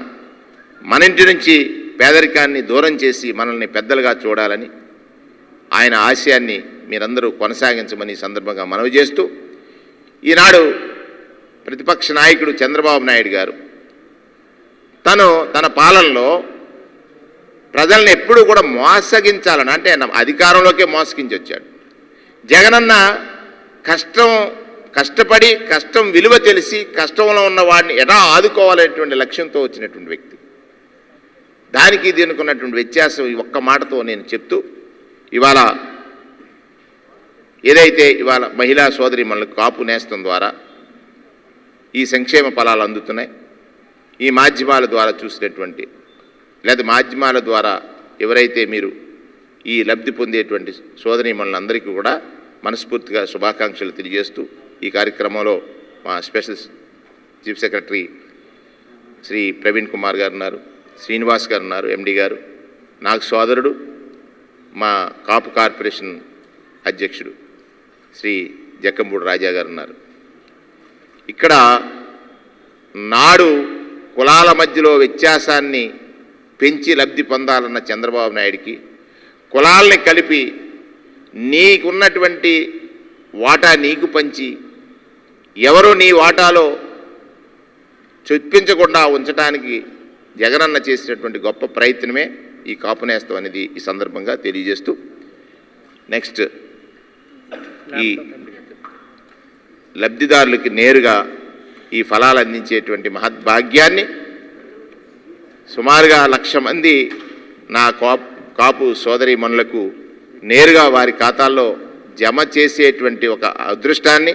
మన ఇంటి నుంచి పేదరికాన్ని దూరం చేసి మనల్ని పెద్దలుగా చూడాలని ఆయన ఆశయాన్ని మీరందరూ కొనసాగించమని సందర్భంగా మనవి చేస్తూ, ఈనాడు ప్రతిపక్ష నాయకుడు చంద్రబాబు నాయుడు గారు తన పాలనలో ప్రజల్ని ఎప్పుడూ కూడా మోసగించాలని, అంటే అధికారంలోకే మోసగించి వచ్చాడు. జగనన్న కష్టపడి కష్టం విలువ తెలిసి కష్టంలో ఉన్న వాడిని ఎలా ఆదుకోవాలనేటువంటి లక్ష్యంతో వచ్చినటువంటి వ్యక్తి. దానికి దీనికి ఉన్నటువంటి వ్యత్యాసం ఈ ఒక్క మాటతో నేను చెప్తూ, ఇవాళ ఏదైతే ఇవాళ మహిళా సోదరీమణులకు కాపు నేస్తం ద్వారా ఈ సంక్షేమ ఫలాలు అందుతున్నాయి, ఈ మాధ్యమాల ద్వారా చూసినటువంటి లేదా మాధ్యమాల ద్వారా ఎవరైతే మీరు ఈ లబ్ధి పొందేటువంటి సోదరీమణులందరికీ కూడా మనస్ఫూర్తిగా శుభాకాంక్షలు తెలియజేస్తూ, ఈ కార్యక్రమంలో మా special chief secretary Shri Praveen Kumar గారు ఉన్నారు, శ్రీనివాస్ గారు ఉన్నారు, ఎండి గారు, నాకు సోదరుడు మా కాపు కార్పొరేషన్ అధ్యక్షుడు శ్రీ జక్కంపూడి రాజా గారు ఉన్నారు. ఇక్కడ నాడు కులాల మధ్యలో వ్యత్యాసాన్ని పెంచి లబ్ధి పొందాలన్న చంద్రబాబు నాయుడికి కులాల్ని కలిపి నీకున్నటువంటి వాటా నీకు పంచి ఎవరు నీ వాటాలో చొప్పించకుండా ఉంచడానికి జగనన్న చేసినటువంటి గొప్ప ప్రయత్నమే ఈ కాపు నేస్తం అనేది ఈ సందర్భంగా తెలియజేస్తూ, నెక్స్ట్ ఈ లబ్ధిదారులకి నేరుగా ఈ ఫలాలు అందించేటువంటి మహద్భాగ్యాన్ని సుమారుగా 1,00,000 మంది నా కాపు సోదరీమణులకు నేరుగా వారి ఖాతాల్లో జమ చేసేటువంటి ఒక అదృష్టాన్ని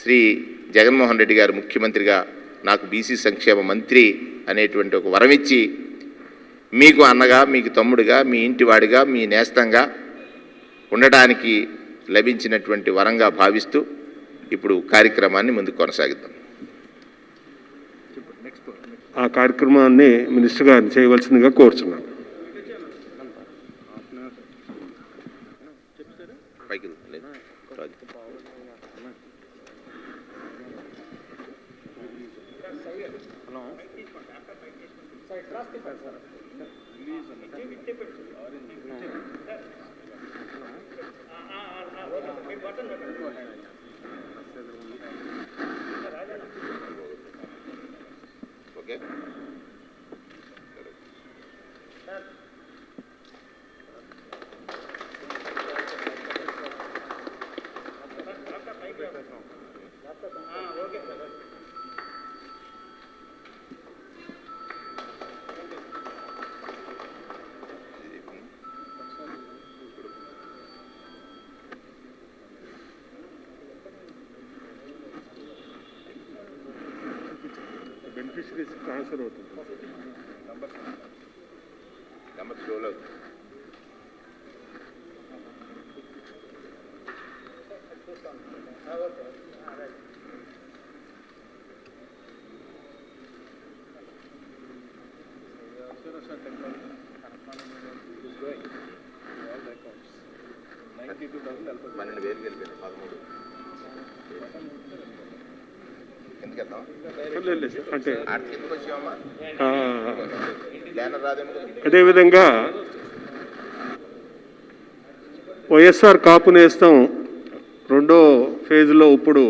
శ్రీ జగన్మోహన్ రెడ్డి గారు ముఖ్యమంత్రిగా నాకు బీసీ సంక్షేమ మంత్రి అనేటువంటి ఒక వరమిచ్చి మీకు అన్నగా, మీకు తమ్ముడుగా, మీ ఇంటివాడిగా, మీ నేస్తంగా ఉండడానికి లభించినటువంటి వరంగా భావిస్తూ ఇప్పుడు కార్యక్రమాన్ని ముందుకు కొనసాగిద్దాం. ఆ కార్యక్రమాన్ని మినిస్టర్ గారిని చేయవలసిందిగా కోరుచున్నాను. ఓకే, బెనిఫిషరీస్ ట్రాన్స్ఫర్ అవుతుంది. అంటే అదేవిధంగా వైఎస్ఆర్ కాపు నేస్తం రెండో ఫేజ్లో ఇప్పుడు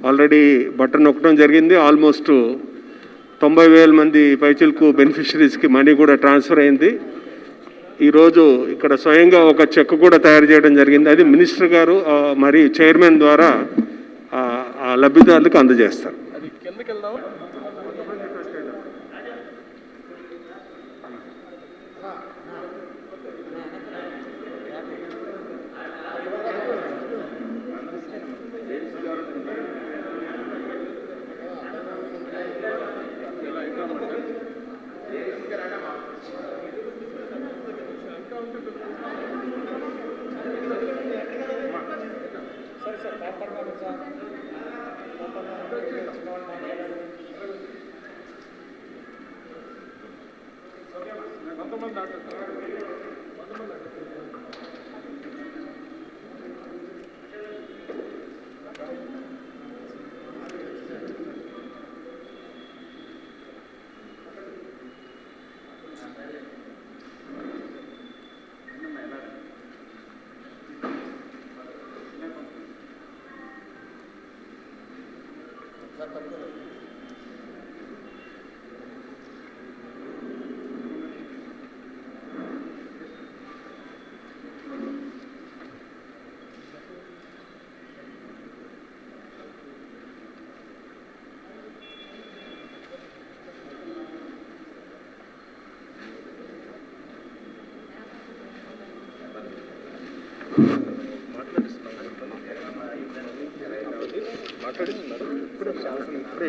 ఆల్రెడీ బటన్ నొక్కడం జరిగింది. ఆల్మోస్ట్ 90,000 మంది పైచిలకు బెనిఫిషరీస్కి మనీ కూడా ట్రాన్స్ఫర్ అయింది. ఈరోజు ఇక్కడ స్వయంగా ఒక చెక్ కూడా తయారు చేయడం జరిగింది. అది మినిస్టర్ గారు మరి చైర్మన్ ద్వారా ఆ లబ్ధిదారులకు అందజేస్తారు.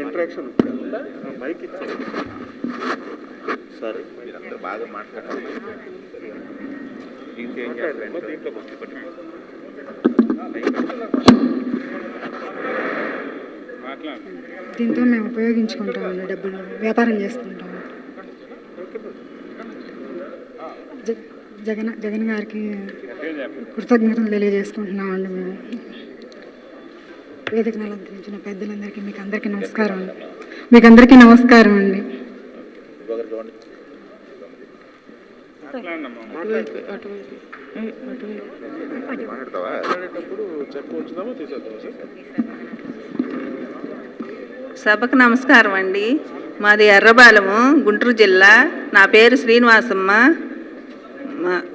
ఇంట్రాక్షన్ మైక్ ఇచ్చారు. సరే మీరందరూ బాగా మాట్లాడాలి. దీంతో మేము ఉపయోగించుకుంటామండి, డబ్బులు వ్యాపారం చేసుకుంటాము. జగన్ గారికి కృతజ్ఞతలు తెలియజేసుకుంటున్నామండి. మేము వేదికను అలంకరించిన పెద్దలందరికీ మీకు అందరికీ నమస్కారం అండి. మీకు అందరికీ నమస్కారం అండి. సభకు నమస్కారం అండి. మాది ఎర్రబాలెము, గుంటూరు జిల్లా. నా పేరు శ్రీనివాసమ్మ.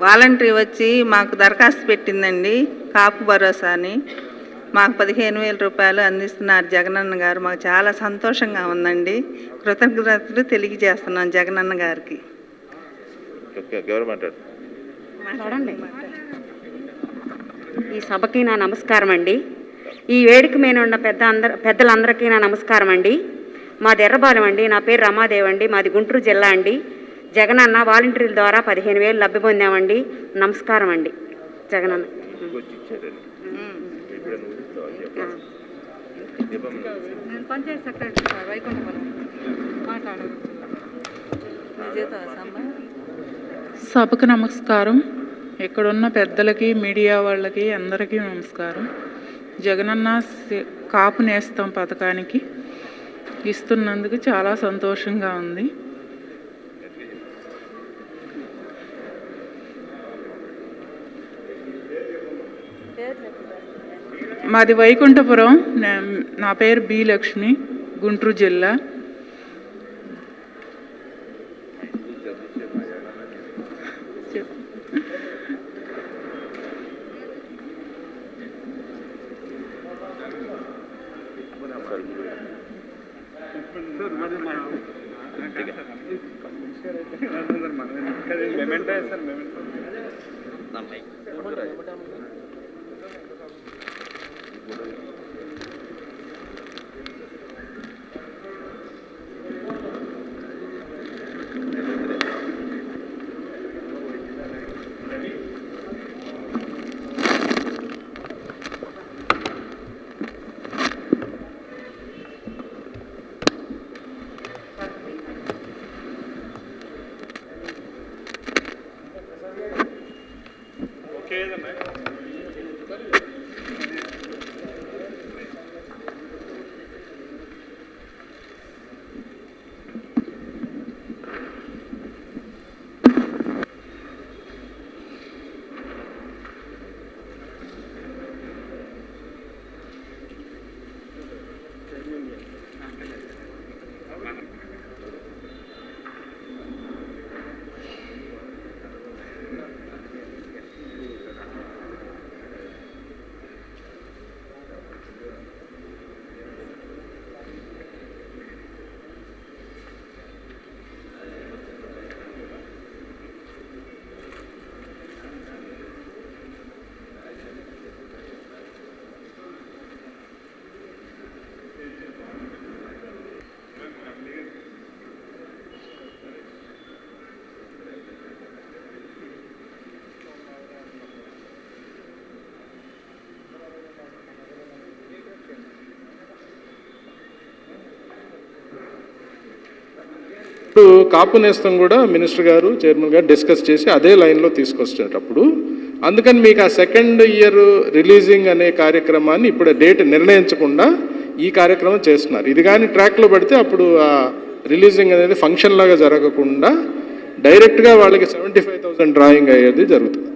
వాలంటరీ వచ్చి మాకు దరఖాస్తు పెట్టిందండి, కాపు భరోసా అని. మాకు 15,000 రూపాయలు అందిస్తున్నారు జగనన్న గారు. మాకు చాలా సంతోషంగా ఉందండి. కృతజ్ఞతలు తెలియజేస్తున్నాం జగనన్న గారికి. ఈ సభకి నా నమస్కారం అండి. ఈ వేదిక మీద ఉన్న పెద్దలందరికీ నా నమస్కారం అండి. మాది ఎర్రబాలెం అండి. నా పేరు రమాదేవి అండి. మాది గుంటూరు జిల్లా అండి. జగనన్న వాలంటీర్ల ద్వారా 15,000 లబ్ధి పొందామండి. నమస్కారం అండి జగనన్న. సభకు నమస్కారం. ఇక్కడున్న పెద్దలకి, మీడియా వాళ్ళకి అందరికీ నమస్కారం. జగనన్న కాపు నేస్తం పథకానికి ఇస్తున్నందుకు చాలా సంతోషంగా ఉంది. మాది వైకుంఠపురం. నా పేరు బి లక్ష్మి, గుంటూరు జిల్లా. ఇప్పుడు కాపు నేస్తం కూడా మినిస్టర్ గారు చైర్మన్ గారు డిస్కస్ చేసి అదే లైన్లో తీసుకొచ్చేటప్పుడు అందుకని మీకు ఆ సెకండ్ ఇయర్ రిలీజింగ్ అనే కార్యక్రమాన్ని ఇప్పుడు డేట్ నిర్ణయించకుండా ఈ కార్యక్రమం చేస్తున్నారు. ఇది కానీ ట్రాక్లో పెడితే అప్పుడు ఆ రిలీజింగ్ అనేది ఫంక్షన్ లాగా జరగకుండా డైరెక్ట్గా వాళ్ళకి 75,000 డ్రాయింగ్ అయ్యేది జరుగుతుంది.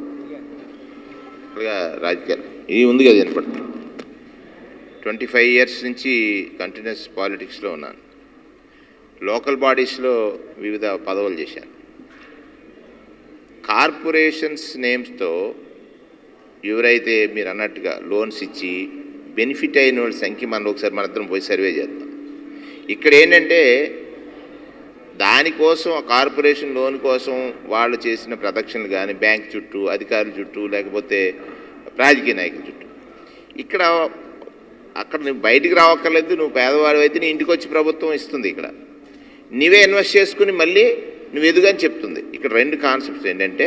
రాజకీయాలు ఇది ఉంది కదా వినపడుతుంది. 25 years నుంచి కంటిన్యూస్ పాలిటిక్స్లో ఉన్నాను. లోకల్ బాడీస్లో వివిధ పదవులు చేశాను. కార్పొరేషన్స్ నేమ్స్తో ఎవరైతే మీరు అన్నట్టుగా లోన్స్ ఇచ్చి బెనిఫిట్ అయిన వాళ్ళ సంఖ్య మనం ఒకసారి మనందరం పోయి సర్వే చేద్దాం. ఇక్కడ ఏంటంటే దానికోసం కార్పొరేషన్ లోన్ కోసం వాళ్ళు చేసిన ప్రదక్షిణలు కానీ బ్యాంక్ చుట్టూ అధికారుల చుట్టూ లేకపోతే రాజకీయ నాయకుల చుట్టూ ఇక్కడ అక్కడ నువ్వు బయటికి రావక్కర్లేదు. నువ్వు పేదవాడు అయితే నీ ఇంటికి వచ్చి ప్రభుత్వం ఇస్తుంది. ఇక్కడ నీవే ఇన్వెస్ట్ చేసుకుని మళ్ళీ నువ్వు ఎదుగని చెప్తుంది. ఇక్కడ 2 కాన్సెప్ట్స్ ఏంటంటే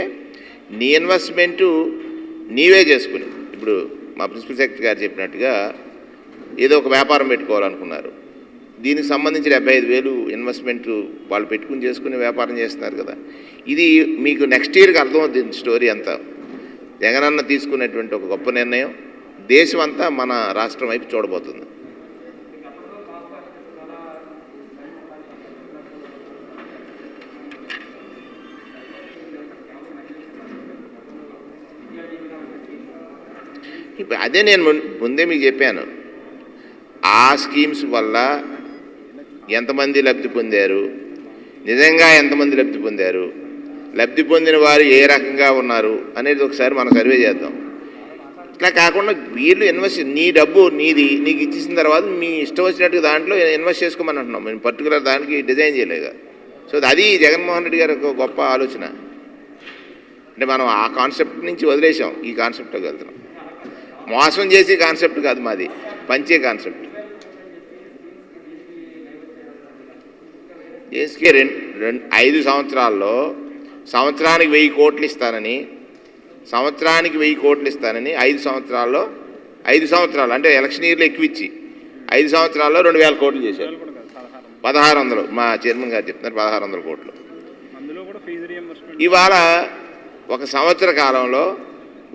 నీ ఇన్వెస్ట్మెంటు నీవే చేసుకుని ఇప్పుడు మా ప్రిన్సిపల్ సెక్రటరీ గారు చెప్పినట్టుగా ఏదో ఒక వ్యాపారం పెట్టుకోవాలనుకున్నారు. దీనికి సంబంధించి 75,000 ఇన్వెస్ట్మెంట్ వాళ్ళు పెట్టుకుని చేసుకుని వ్యాపారం చేస్తున్నారు కదా. ఇది మీకు నెక్స్ట్ ఇయర్కి అర్థమవుతుంది స్టోరీ అంతా. జగనన్న తీసుకున్నటువంటి ఒక గొప్ప నిర్ణయం దేశం అంతా మన రాష్ట్రం వైపు చూడబోతుంది. ఇప్పుడు అదే నేను ముందే మీకు చెప్పాను. ఆ స్కీమ్స్ వల్ల ఎంతమంది లబ్ధి పొందారు, నిజంగా ఎంతమంది లబ్ధి పొందారు, లబ్ధి పొందిన వారు ఏ రకంగా ఉన్నారు అనేది ఒకసారి మనం సర్వే చేద్దాం. ఇట్లా కాకుండా వీళ్ళు ఇన్వెస్ట్ నీ డబ్బు నీది నీకు ఇచ్చేసిన తర్వాత మీ ఇష్టం వచ్చినట్టుగా దాంట్లో ఇన్వెస్ట్ చేసుకోమని అంటున్నాం. మేము పర్టికులర్ దానికి డిజైన్ చేయలేదు. సో అది జగన్మోహన్ రెడ్డి గారి ఒక గొప్ప ఆలోచన. అంటే మనం ఆ కాన్సెప్ట్ నుంచి వదిలేసాం, ఈ కాన్సెప్ట్కి వెళ్తున్నాం. మోసం చేసే కాన్సెప్ట్ కాదు మాది, పంచే కాన్సెప్ట్. దేశకి 5 సంవత్సరాల్లో సంవత్సరానికి 1000 కోట్లు ఇస్తానని 5 సంవత్సరాల్లో 5 సంవత్సరాలు అంటే ఎలక్షన్ ఇయర్లో ఎక్కువ ఇచ్చి 5 సంవత్సరాల్లో 2,000 కోట్లు చేశారు. 1600 మా చైర్మన్ గారు చెప్తున్నారు 1600 కోట్లు. ఇవాళ ఒక సంవత్సర కాలంలో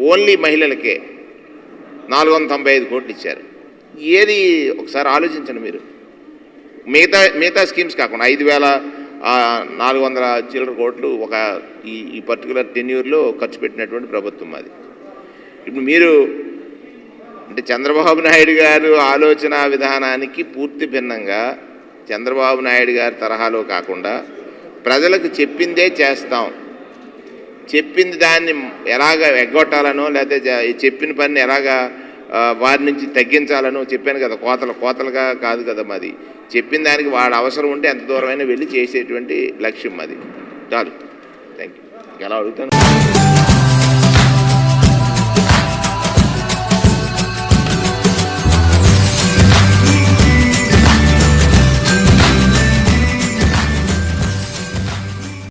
ఓన్లీ మహిళలకే 495 కోట్లు ఇచ్చారు. ఏది ఒకసారి ఆలోచించండి మీరు. మిగతా స్కీమ్స్ కాకుండా 5,400 చిల్లర కోట్లు ఒక ఈ పర్టికులర్ టెన్యూర్లో ఖర్చు పెట్టినటువంటి ప్రభుత్వం అది. ఇప్పుడు మీరు అంటే చంద్రబాబు నాయుడు గారు ఆలోచన విధానానికి పూర్తి భిన్నంగా చంద్రబాబు నాయుడు గారి తరహాలో కాకుండా ప్రజలకు చెప్పిందే చేస్తాం, చెప్పింది దాన్ని ఎలాగ ఎగ్గొట్టాలనో లేకపోతే చెప్పిన పని ఎలాగా వారి నుంచి తగ్గించాలనో చెప్పాను కదా. కోతలుగా కాదు కదా మాది. చెప్పిన దానికి వాడు అవసరం ఉంటే ఎంత దూరమైనా వెళ్ళి చేసేటువంటి లక్ష్యం మాది. చాలు. Thank you. ఎలా అడుగుతాను.